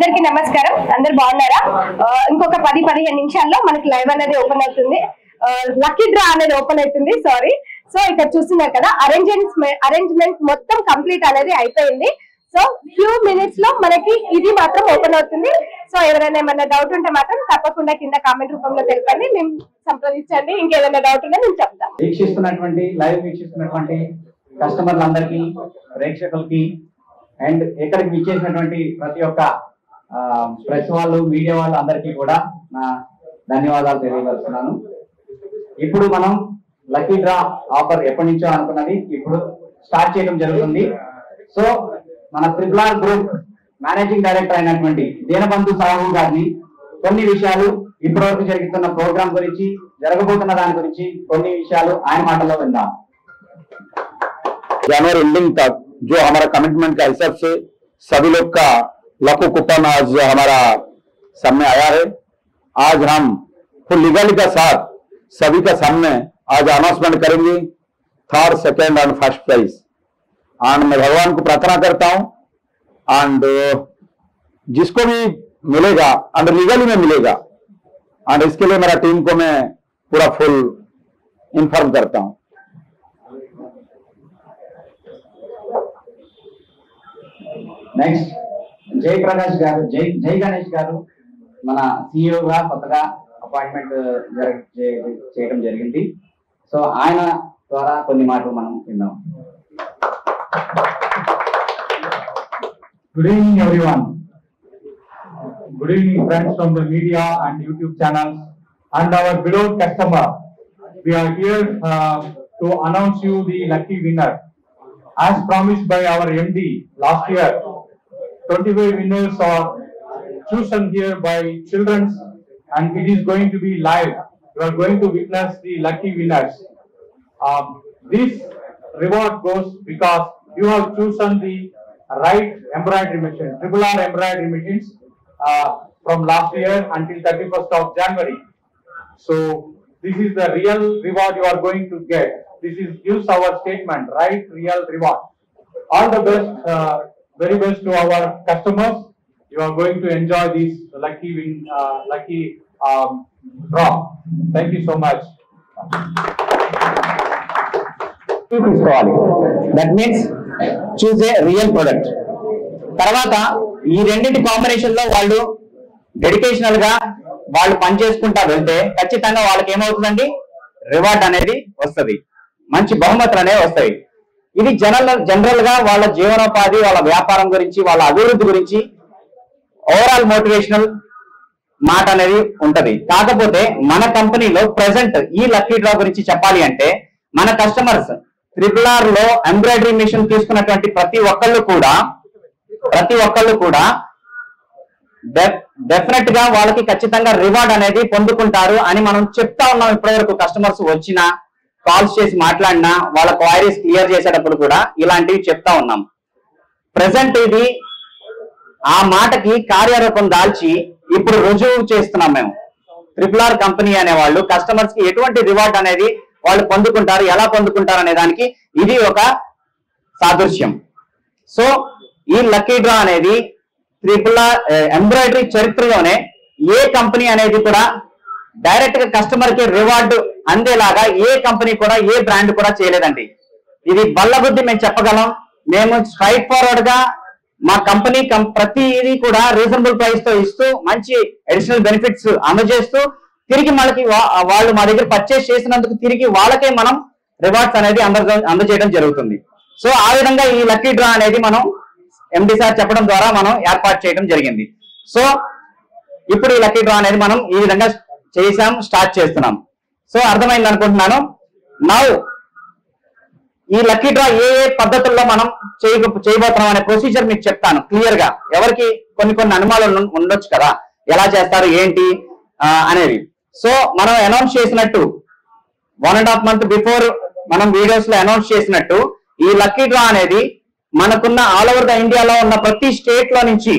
అందరికీ నమస్కారం. అందరు బాగున్నారా? ఇంకొక 10-15 నిమిషాల్లో మనకి లైవ్ అనేది ఓపెన్ అవుతుంది. లక్కీ డ్రా అనేది ఓపెన్ అవుతుంది. సారీ. సో ఇక్కడ చూస్తున్నారు కదా, అరేంజ్మెంట్ మొత్తం కంప్లీట్ అనేది అయిపోయింది. సో ఫ్యూ మినిట్స్ లో మనకి ఇది మాత్రం ఓపెన్ అవుతుంది. సో ఎవరైనా ఏమైనా డౌట్ ఉంటే మాత్రం తప్పకుండా కింద కామెంట్ రూపంలో తెలపండి, మేము సంప్రదించండి. ఇంకేదైనా డౌట్ ఉంటే నేను చెప్తాను. వీక్షిస్తున్నటువంటి కస్టమర్లందరికీ, ప్రేక్షకులకి అండ్ ఇక్కడికి విచ్చేసినటువంటి ప్రతి ఒక్క ప్రెస్ వాళ్ళు, మీడియా వాళ్ళు అందరికీ కూడా నా ధన్యవాదాలు తెలియజేస్తున్నాను. ఇప్పుడు మనం లక్కీ డ్రా ఆఫర్ ఎప్పటి నుంచో అనుకున్నది ఇప్పుడు స్టార్ట్ చేయడం జరుగుతుంది. సో మన త్రిపుల్ గ్రూప్ మేనేజింగ్ డైరెక్టర్ అయినటువంటి దీనబంధు సాహు గారిని కొన్ని విషయాలు ఇప్పటివరకు జరుగుతున్న ప్రోగ్రామ్ గురించి, జరగబోతున్న దాని గురించి కొన్ని విషయాలు ఆయన మాటల్లో విందాం. जनवरी एंडिंग तक जो हमारा कमिटमेंट का हिसाब से सभी लोग का लाखों कूपन आज हमारा सामने आया है. आज हम फुल लीगली का साथ सभी का सामने आज अनाउंसमेंट करेंगे third, second and first prize. And मैं भगवान को प्रार्थना करता हूं एंड जिसको भी मिलेगा एंड लीगली में मिलेगा एंड इसके लिए मेरा टीम को मैं पूरा फुल इन्फॉर्म करता हूं. నెక్స్ట్ జయప్రకాష్ గారు, జై గణేష్ గారు మన సిఇఓగా కొత్తగా అపాయింట్మెంట్ చేయడం జరిగింది. సో ఆయన ద్వారా కొన్ని మాటలు మనం విందాం. Good evening everyone. Good evening friends from the media and YouTube channels and our beloved customer. We are here to announce you the lucky winner. As promised by our MD last year, 25 winners are chosen here by children and it is going to be live. You are going to witness the lucky winners. This reward goes because you have chosen the right embroidery machine, Triple R embroidery machines from last year until 31st of January. So this is the real reward you are going to get. This is gives our statement, right, real reward. All the best, very best to our customers. You are going to enjoy this lucky draw. Thank you so much. That means choose a real product. తర్వాత ఈ రెండింటి combination లో వాళ్ళు డెడికేషనల్ గా వాళ్ళు పనిచేసుకుంటా వెళ్తే ఖచ్చితంగా వాళ్ళకి ఏమవుతుందండి, రివార్డ్ అనేది వస్తుంది, మంచి బహుమతులు అనేవి వస్తాయి. ఇది జనరల్ గా వాళ్ళ జీవనోపాధి, వాళ్ళ వ్యాపారం గురించి, వాళ్ళ అభివృద్ధి గురించి ఓవరాల్ మోటివేషనల్ మాట అనేది ఉంటది. కాకపోతే మన కంపెనీలో ప్రెసెంట్ ఈ లక్కీ డ్రా గురించి చెప్పాలి అంటే మన కస్టమర్స్ ట్రిపుల్ ఆర్ లో ఎంబ్రాయిడరీ మిషన్ తీసుకున్నటువంటి ప్రతి ఒక్కళ్ళు కూడా డెఫినెట్ గా వాళ్ళకి ఖచ్చితంగా రివార్డ్ అనేది పొందుకుంటారు అని మనం చెప్తా ఉన్నాం. ఇప్పటివరకు కస్టమర్స్ వచ్చినా, కాల్స్ చేసి మాట్లాడినా, వాళ్ళ క్వైరీస్ క్లియర్ చేసేటప్పుడు కూడా ఇలాంటివి చెప్తా ఉన్నాం. ప్రెసెంట్ ఇది ఆ మాటకి కార్యరూపం దాల్చి ఇప్పుడు రుజువు చేస్తున్నాం. మేము ట్రిపుల్ ఆర్ కంపెనీ అనే వాళ్ళు కస్టమర్స్ కి ఎటువంటి రివార్డ్ అనేది వాళ్ళు పొందుకుంటారు, ఎలా పొందుకుంటారు అనే దానికి ఇది ఒక సాదృశ్యం. సో ఈ లక్కీ డ్రా అనేది ట్రిపుల్ ఆర్ ఎంబ్రాయిడరీ చరిత్రలోనే ఏ కంపెనీ అనేది కూడా డైరెక్ట్ గా కస్టమర్ కి రివార్డు అందేలాగా ఏ కంపెనీ కూడా, ఏ బ్రాండ్ కూడా చేయలేదండి. ఇది బల్లబుద్ధి మేము చెప్పగలం. మేము స్ట్రైట్ ఫార్వర్డ్ గా మా కంపెనీ ప్రతిదీ కూడా రీజనబుల్ ప్రైస్ తో ఇస్తూ మంచి అడిషనల్ బెనిఫిట్స్ అందజేస్తూ తిరిగి మనకి వాళ్ళు మా దగ్గర పర్చేస్ చేసినందుకు తిరిగి వాళ్ళకే మనం రివార్డ్స్ అనేది అందజేయడం జరుగుతుంది. సో ఆ విధంగా ఈ లక్కీ డ్రా అనేది మనం ఎండి సార్ చెప్పడం ద్వారా మనం ఏర్పాటు చేయడం జరిగింది. సో ఇప్పుడు ఈ లక్కీ డ్రా అనేది మనం ఈ విధంగా స్టార్ట్ చేస్తున్నాం. సో అర్థమైంది అనుకుంటున్నాను. నౌ ఈ లక్కీ డ్రా ఏ పద్ధతుల్లో మనం చేయబోతున్నాం అనే ప్రొసీజర్ మీకు చెప్తాను క్లియర్ గా. ఎవరికి కొన్ని అనుమానాలు ఉండొచ్చు కదా, ఎలా చేస్తారు ఏంటి అనేది. సో మనం అనౌన్స్ చేసినట్టు 1.5 month బిఫోర్ మనం వీడియోస్ లో అనౌన్స్ చేసినట్టు ఈ లక్కీ డ్రా అనేది మనకున్న ఆల్ ఓవర్ ద ఇండియాలో ఉన్న ప్రతి స్టేట్ లో నుంచి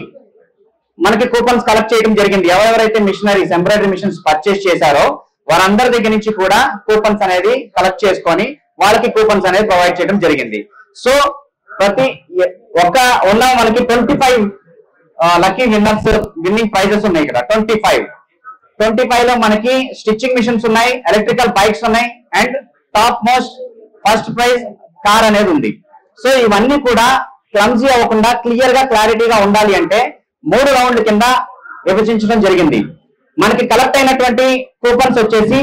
మనకి కూపన్స్ కలెక్ట్ చేయడం జరిగింది. ఎవరెవరైతే మిషనరీస్, ఎంబ్రాయిడరీ మిషన్స్ పర్చేస్ చేశారో వారందరి దగ్గర నుంచి కూడా కూపన్స్ అనేది కలెక్ట్ చేసుకొని వాళ్ళకి కూపన్స్ అనేది ప్రొవైడ్ చేయడం జరిగింది. సో ప్రతి ఒక్క ఉన్న మనకి 25 లక్కీ విన్నర్స్ విన్నింగ్ ప్రైజెస్ ఉన్నాయి ఇక్కడ 25 లో మనకి స్టిచ్చింగ్ మిషన్స్ ఉన్నాయి, ఎలక్ట్రికల్ బైక్స్ ఉన్నాయి and top most first prize car అనేది ఉంది. సో ఇవన్నీ కూడా క్లమ్జీ అవ్వకుండా క్లియర్ గా క్లారిటీగా ఉండాలి అంటే 3 రౌండ్ల కింద విభజించడం జరిగింది. మనకి కలెక్ట్ అయినటువంటి కూపన్స్ వచ్చేసి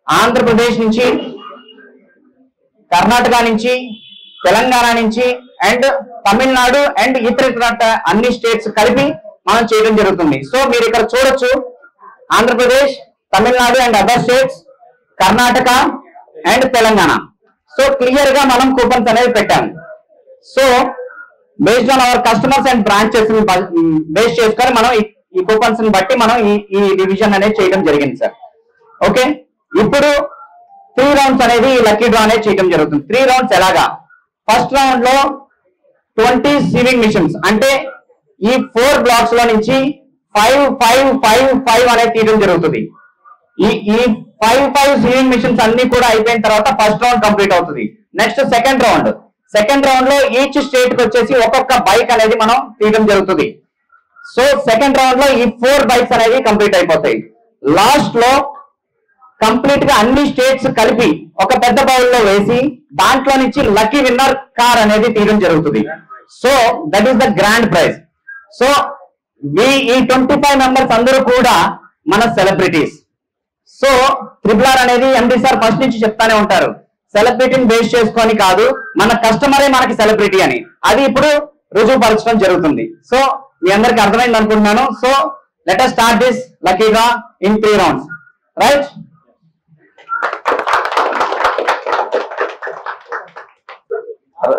ఆంధ్రప్రదేశ్ నుంచి, కర్ణాటక నుంచి, తెలంగాణ నుంచి అండ్ తమిళనాడు అండ్ ఇతర అన్ని స్టేట్స్ కలిపి మనం చేయడం జరుగుతుంది. సో మీరు ఇక్కడ చూడొచ్చు Andhra Pradesh, Tamil Nadu and other states, Karnataka and Telangana. So clear గా మనం కూపన్స్ అనేది పెట్టాము. So based on our customers and branches base చేసుకొని మనం ఈ కూపన్స్ ని బట్టి మనం ఈ డివిజన్ అనేది చేయడం జరిగింది సార్. ఓకే, ఇప్పుడు 3 రౌండ్స్ అనేది లక్కీ డ్రా అనేది చేయడం జరుగుతుంది. 3 రౌండ్స్ ఎలాగా? ఫస్ట్ రౌండ్ లో 20 సీవింగ్ మిషన్స్, అంటే ఈ 4 బ్లాక్స్ లో నుంచి 5 అనేది తీయడం జరుగుతుంది. ఈ 5 సీవింగ్ మిషన్స్ అన్ని కూడా అయిపోయిన తర్వాత ఫస్ట్ రౌండ్ కంప్లీట్ అవుతుంది. నెక్స్ట్ సెకండ్ రౌండ్ లో ఈచ్ స్టేట్ కి వచ్చేసి ఒక్కొక్క బైక్ అనేది మనం తీయడం జరుగుతుంది. సో సెకండ్ రౌండ్ లో ఈ 4 బైక్స్ అనేవి కంప్లీట్ అయిపోతాయి. లాస్ట్ లో కంప్లీట్ గా అన్ని స్టేట్స్ కలిపి ఒక పెద్ద బౌల్ లో వేసి దాంట్లో నుంచి లక్కీ విన్నర్ కార్ అనేది తీయడం జరుగుతుంది. So that is the grand praise. So ఈ 25 మెంబర్స్ అందరూ కూడా మన సెలబ్రిటీస్. సో RRR అనేది ఎండి సార్ ఫస్ట్ నుంచి చెప్తానే ఉంటారు, సెలబ్రిటీని బేస్ చేసుకొని కాదు, మన కస్టమరే మనకి సెలబ్రిటీ అని. అది ఇప్పుడు రుజువుపరచడం జరుగుతుంది. సో మీ అందరికి అర్థమైంది అనుకుంటున్నాను. So let us start this lucky draw in 3 rounds, right?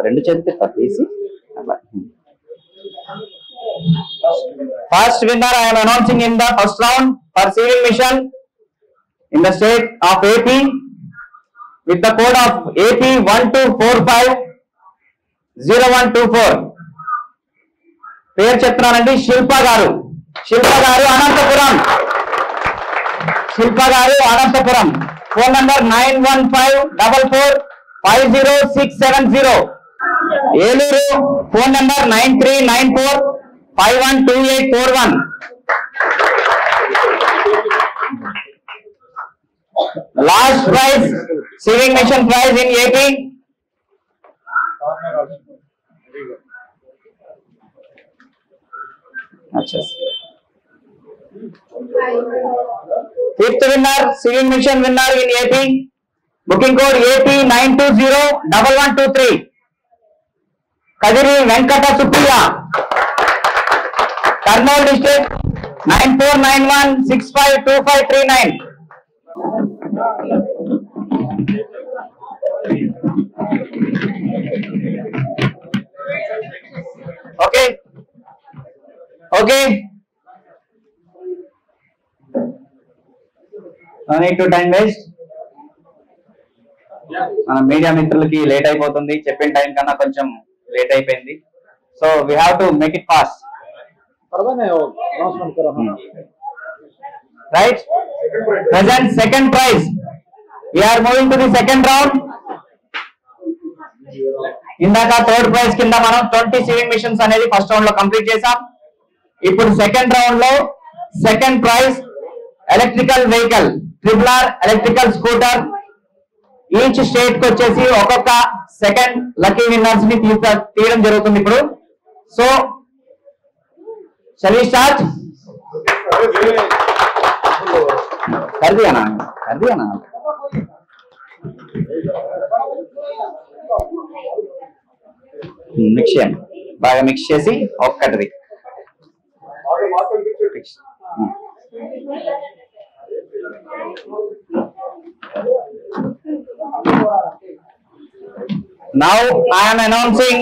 రెండు చేతి తీసి first winner I am announcing in the first round for sewing mission in the state of AP with the code of AP 12450124. పేరు చెప్తున్నానండి, శిల్ప గారు Anantapur. Phone number 9154450670. Eluru phone number 9394512841. Last prize sewing machine prize in AP. Fifth winner, sewing machine winner in AP. Booking code AP 9201123. Kadiri Venkata Supriya, Karnool district 9491652539. Okay. No need to time waste. మన media మిత్రులకి late అయిపోతుంది, చెప్పిన time కన్నా కొంచెం late అయిపోయింది. So we have to make it fast, right? Present second prize. We are moving to the second round. ఇందాక third prize కింద మనం 20 సీవింగ్ మిషన్స్ అనేది ఫస్ట్ రౌండ్ లో కంప్లీట్ చేసాం. ఇప్పుడు సెకండ్ రౌండ్ లో second prize electrical vehicle, RRR electrical scooter. Each state కి వచ్చేసి ఒక్కొక్క సెకండ్ లక్కీ విన్నర్స్ ని తీయడం జరుగుతుంది ఇప్పుడు. So shall we start? कर दिया ना మిక్స్ చేయండి, బాగా మిక్స్ చేసి ఒక్కటిది. Now I am announcing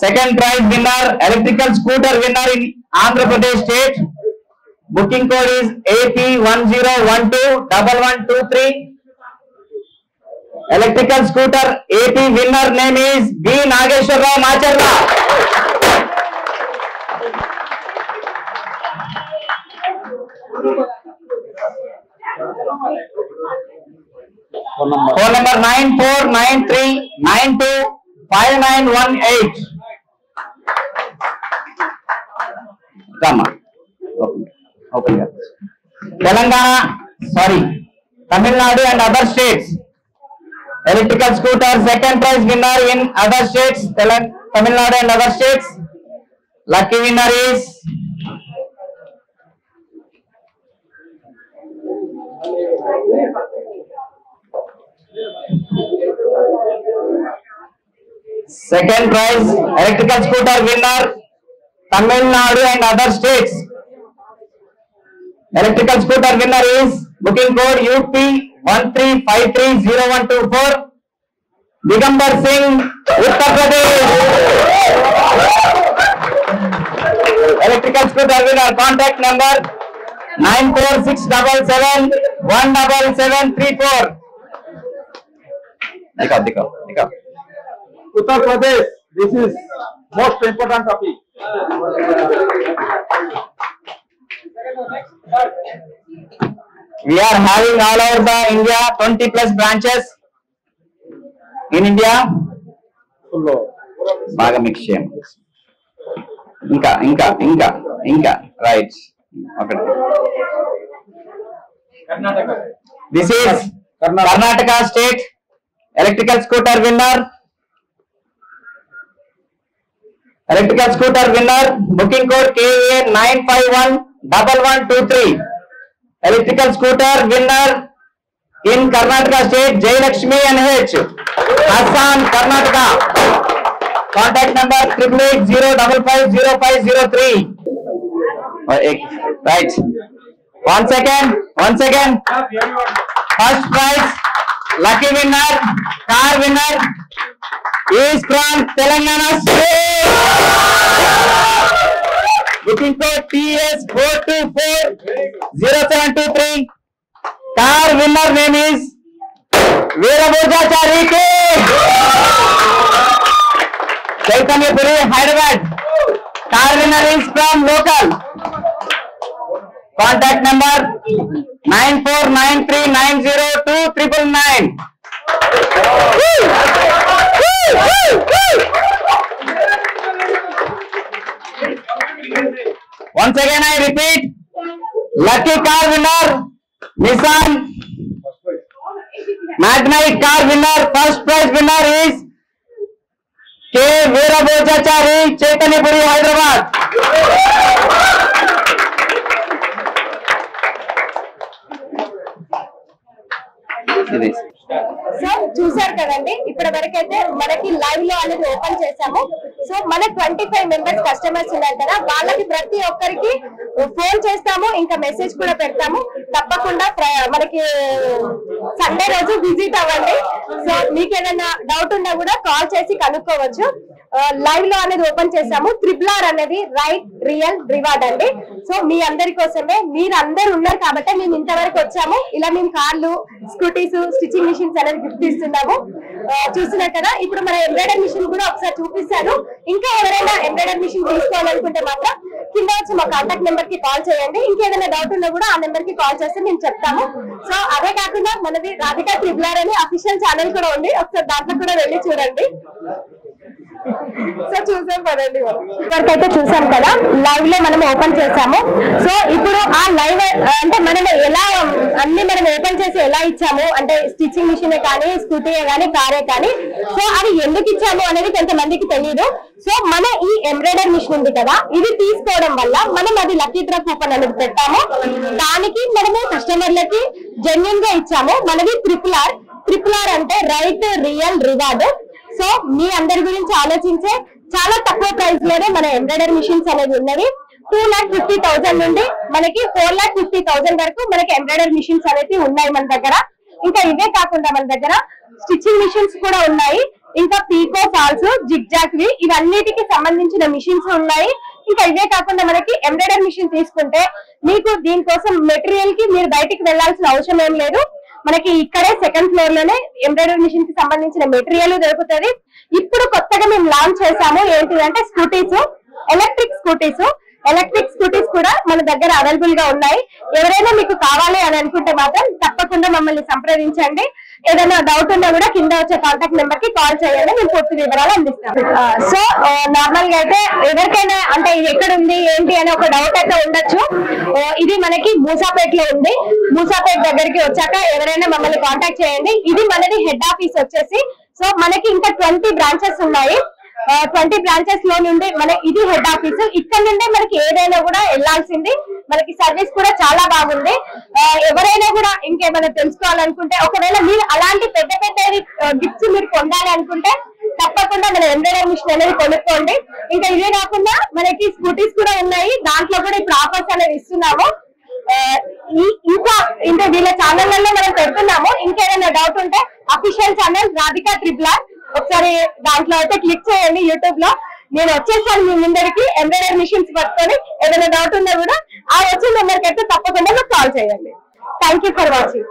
second prize winner, electrical scooter winner in Andhra Pradesh state. Booking code is AP 10121123. Electrical scooter AP winner name is B Nageshwarrao Macharla. Phone number 9493925918. రామ్మా open గా. Telangana sorry Tamil Nadu and other states electrical scooter second prize winner in other states Tamil Nadu and other states. Lucky winner is second prize electrical scooter winner Tamil Nadu and other states. Electrical scooter winner is booking code UP 13530124 Digambar Singh, Uttar Pradesh. Electrical scooter winner, contact number 9467717734. Dikhaओ. Uttar Pradesh, this is most important topic. We are having all over the India 20 plus branches in India. బాగా mix చేయం. ఇంకా right. This is Karnataka state electrical scooter winner. Electrical scooter winner, booking code KA 9511123. Electrical scooter winner in Karnataka state, Jayalakshmi NH, Assam, Karnataka. Contact number 8880550503. Right. One second. First prize, lucky winner, car winner is from Telangana state. Booking code TS4240723. Car winner name is Veerabhojachari K. Chaitanyapuri, Hyderabad. Car winner is from local. Contact number 9493902999. Once again I repeat, lucky car winner Nissan Magnite car winner, first prize winner is K. Veerabhojachari, Chaitanyapuri, Hyderabad. So చూసారు కదండి, ఇప్పటి వరకు అయితే మనకి live లో అనేది open చేసాము. So మన 25 మెంబర్స్ కస్టమర్స్ ఉన్నారు కదా, వాళ్ళకి ప్రతి ఒక్కరికి ఫోన్ చేస్తాము, ఇంకా మెసేజ్ కూడా పెడతాము. తప్పకుండా మనకి సండే రోజు విజిట్ అవ్వండి. సో మీకు ఏదైనా డౌట్ ఉన్నా కూడా కాల్ చేసి కనుక్కోవచ్చు. లైవ్ లో అనేది ఓపెన్ చేసాము. RRR అనేది రైట్ రియల్ రివార్డ్ అండి. సో మీ అందరి కోసమే, మీరు అందరు ఉన్నారు కాబట్టి మేము ఇంతవరకు వచ్చాము. ఇలా మేము కార్లు, స్కూటీస్, స్టిచింగ్ మిషన్స్ అనేది గిఫ్ట్ ఇస్తున్నాము. చూస్తున్నారు కదా, ఇప్పుడు మన ఎంబ్రాయిడరీ మిషన్ కూడా ఒకసారి చూపిస్తాను. ఇంకా ఎవరైనా ఎంబ్రాయిడరీ మిషన్ తీసుకోవాలనుకుంటే మాత్రం కింద వచ్చి మా కాంటాక్ట్ నెంబర్ కి కాల్ చేయండి. ఇంకేదైనా డౌట్ ఉన్నా కూడా ఆ నెంబర్ కి కాల్ చేస్తే మేము చెప్తాము. సో అదే కాకుండా మనది రాధికా RRR అని అఫీషియల్ ఛానల్ కూడా ఉంది, ఒకసారి దాంట్లో కూడా వెళ్ళి చూడండి. సో చూసాం కదండి, ఇప్పటికైతే చూసాం కదా, లైవ్ లో మనం ఓపెన్ చేసాము. సో ఇప్పుడు ఆ లైవ్ అంటే మనం ఎలా అన్ని మనం ఓపెన్ చేసి ఎలా ఇచ్చాము అంటే స్టిచ్చింగ్ మిషన్ కానీ, స్కూటీ కానీ, కారే కానీ, సో అది ఎందుకు ఇచ్చాము అనేది కొంతమందికి తెలియదు. సో మన ఈ ఎంబ్రాయిడరీ మిషన్ ఉంది కదా, ఇది తీసుకోవడం వల్ల మనం అది లక్కీ డ్రా కూపన్ అనేది పెట్టాము. దానికి మనము కస్టమర్లకి జెన్యూన్ గా ఇచ్చాము. మనది RRR అంటే రైట్ రియల్ రివార్డ్. సో మీ అందరి గురించి ఆలోచించే చాలా తక్కువ ప్రైస్ లోనే మన ఎంబ్రాయిడరీ మిషన్స్ అనేది ఉన్నవి. 2,50,000 నుండి మనకి 4,50,000 వరకు మనకి ఎంబ్రాయిడరీ మిషన్స్ అనేది ఉన్నాయి మన దగ్గర. ఇంకా ఇవే కాకుండా మన దగ్గర స్టిచ్చింగ్ మిషన్స్ కూడా ఉన్నాయి. ఇంకా పీకో, ఫాల్స్, జిగ్జాగ్ వి ఇవన్నిటికి సంబంధించిన మిషన్స్ ఉన్నాయి. ఇంకా ఇవే కాకుండా మనకి ఎంబ్రాయిడరీ మిషన్ తీసుకుంటే మీకు దీనికోసం మెటీరియల్ కి మీరు బయటికి వెళ్లాల్సిన అవసరం ఏం లేదు. మనకి ఇక్కడే సెకండ్ ఫ్లోర్ లోనే ఎంబ్రాయిడరీ మిషన్ కి సంబంధించిన మెటీరియల్ దొరుకుతుంది. ఇప్పుడు కొత్తగా మేము లాంచ్ చేసాము ఏంటిదంటే స్కూటీస్, ఎలక్ట్రిక్ స్కూటీస్ కూడా మన దగ్గర అవైలబుల్ గా ఉన్నాయి. ఎవరైనా మీకు కావాలి అని అనుకుంటే మాత్రం తప్పకుండా మమ్మల్ని సంప్రదించండి. ఏదైనా డౌట్ ఉన్నా కూడా కింద వచ్చే కాంటాక్ట్ నెంబర్ కి కాల్ చేయండి, మేము పూర్తి వివరాలు అందిస్తాం. సో నార్మల్ గా అయితే ఎవరికైనా అంటే ఇది ఎక్కడ ఉంది ఏంటి అనే ఒక డౌట్ అయితే ఉండొచ్చు. ఇది మనకి మూసాపేట్ లో ఉంది. మూసాపేట్ దగ్గరికి వచ్చాక ఎవరైనా మమ్మల్ని కాంటాక్ట్ చేయండి. ఇది మనది హెడ్ ఆఫీస్ వచ్చేసి. సో మనకి ఇంకా 20 బ్రాంచెస్ ఉన్నాయి. 20 బ్రాంచెస్ లో నుండి ఇది హెడ్ ఆఫీస్. ఇక్కడ నుండి మనకి ఏదైనా కూడా వెళ్లాల్సింది. మనకి సర్వీస్ కూడా చాలా బాగుంది. ఎవరైనా కూడా ఇంకేమైనా తెలుసుకోవాలనుకుంటే, ఒకవేళ మీరు అలాంటి పెద్ద పెద్ద గిఫ్ట్స్ మీరు పొందాలి అనుకుంటే తప్పకుండా మన ఎంబ్రాయిడరీ మిషన్ అనేది కొనుక్కోండి. ఇంకా ఇదే కాకుండా మనకి స్కూటీస్ కూడా ఉన్నాయి. దాంట్లో కూడా ఇప్పుడు ఆఫర్స్ అనేది ఇస్తున్నాము. ఇంకా వీళ్ళ ఛానళ్లలో మనం పెడుతున్నాము. ఇంకేదైనా డౌట్ ఉంటే official channel Radhika triple R, ఒకసారి దాంట్లో అయితే క్లిక్ చేయండి. యూట్యూబ్ లో నేను వచ్చేసాను మీ ముందరికి ఎంబ్రాయిడరీ మిషన్స్ పట్టుకొని. ఏదైనా డౌట్ ఉన్నా కూడా ఆ వచ్చే నెంబర్కి అయితే తప్పకుండా నాకు కాల్ చేయండి. Thank you for watching.